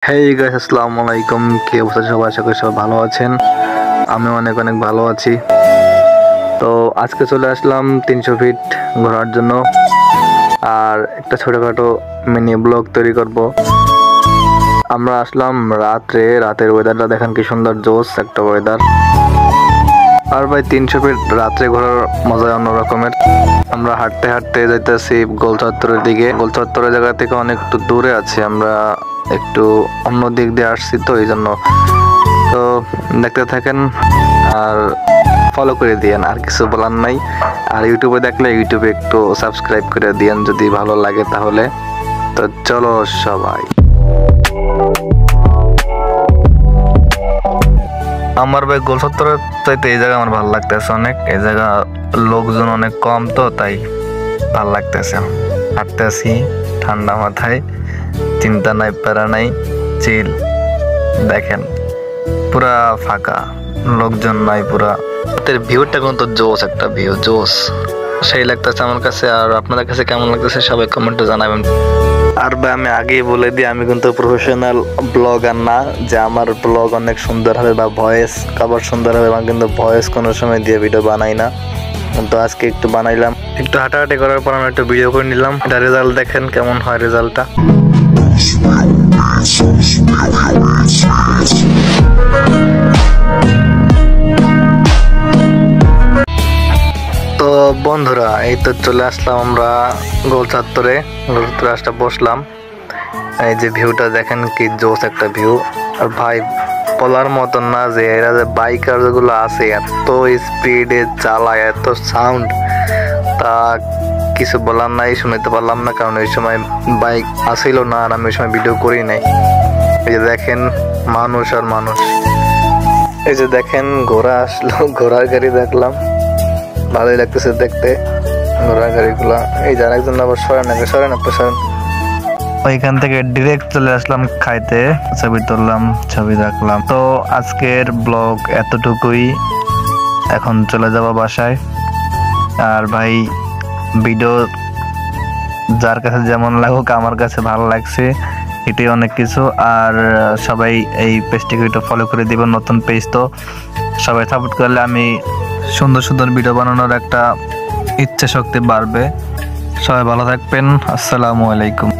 Hey guys, আসসালামু আলাইকুম। কি অবস্থা সবাই? আশা করি সবাই ভালো আছেন। আমি অনেক অনেক ভালো আছি। তো আজকে চলে আসলাম 300 ফিট ঘোরার জন্য, আর একটা ছোটখাটো মিনি ব্লগ তৈরি করব। আমরা আসলাম রাতের ওয়েদারটা দেখেন কি সুন্দর, জোস একটা ওয়েদার। আর ভাই 300 ফিট রাত্রে ঘোরার মজা অন্য রকমের। আমরা হাঁটতে হাঁটতে যাইতেছি গোল চত্বরের দিকে। গোল চত্বরের জায়গা থেকে অনেক একটু দূরে আছি, আমরা একটু অন্য দিক দিয়ে আসছি, তো এই জন্য। তো দেখতে থাকেন আর ফলো করে দিয়েন, আর কিছু বলার নাই। আর ইউটিউবে দেখলে ইউটিউবে একটু সাবস্ক্রাইব করে দিয়েন যদি ভালো লাগে তাহলে। তো চলো সবাই। আমার ভাই গোল চত্বরের চাইতে এই জায়গা আমার ভালো লাগতেছে অনেক। এই জায়গা লোকজন অনেক কম, তো তাই ভাল লাগতেছে। হাঁটতে আসি ঠান্ডা মাথায়, চিন্তা নাই, প্যারা নাই, চিল। দেখেন পুরা ফাঁকা, লোকজন নাই পুরা। রাতের ভিউটা কিন্তু জোস একটা ভিউ, জোস সেই লাগতেছে আমার কাছে। আর আপনাদের কাছে কেমন লাগতেছে সবাই কমেন্টে জানাবেন। আর ভাই আমি আগেই বলে দিই, আমি কিন্তু প্রফেশনাল ব্লগার না যে আমার ব্লগ অনেক সুন্দর হবে বা ভয়েস কভার সুন্দর হবে। আমি কিন্তু ভয়েস কোনো সময় দিয়ে ভিডিও বানাই না, তো আজকে একটু বানাইলাম। একটু হাঁটাহাঁটি করার পর আমি একটু ভিডিও করে নিলাম। এটা রেজাল্ট দেখেন কেমন হয় রেজাল্টটা। তো বন্ধুরা, এই তো চলে আসলাম আমরা গোল চত্বরে। আসতে বসলাম। এই যে ভিউটা দেখেন কি জোস একটা ভিউ। আর ভাই বলার মতন না যে এরা যে বাইকার যেগুলো আছে এত স্পিডে চালায়, এত সাউন্ড, তা কিছু বলার নাই। শুনতে পারলাম না, কারণ ওই সময় বাইক আসিল না আর আমি ওই সময় ভিডিও করি নাই। এই যে দেখেন মানুষ আর মানুষ। এই যে দেখেন ঘোড়া আসলো, ঘোড়ার গাড়ি দেখলাম, ভালোই লাগতেছে দেখতে ঘোড়ার গাড়িগুলা। এই যে আরেকজন আবার সরেন আপনি সরেন। ওইখান থেকে ডিরেক্ট চলে আসলাম খাইতে, ছবি তুললাম, ছবি রাখলাম। তো আজকের ব্লগ এতটুকুই, এখন চলে যাব বাসায়। আর ভাই ভিডিও যার কাছে যেমন লাগুক, আমার কাছে ভালো লাগছে, এটাই অনেক কিছু। আর সবাই এই পেজটিকে একটু ফলো করে দিবেন, নতুন পেজ তো। সবাই সাপোর্ট করলে আমি সুন্দর সুন্দর ভিডিও বানানোর একটা ইচ্ছা শক্তি বাড়বে। সবাই ভালো থাকবেন। আসসালামু আলাইকুম।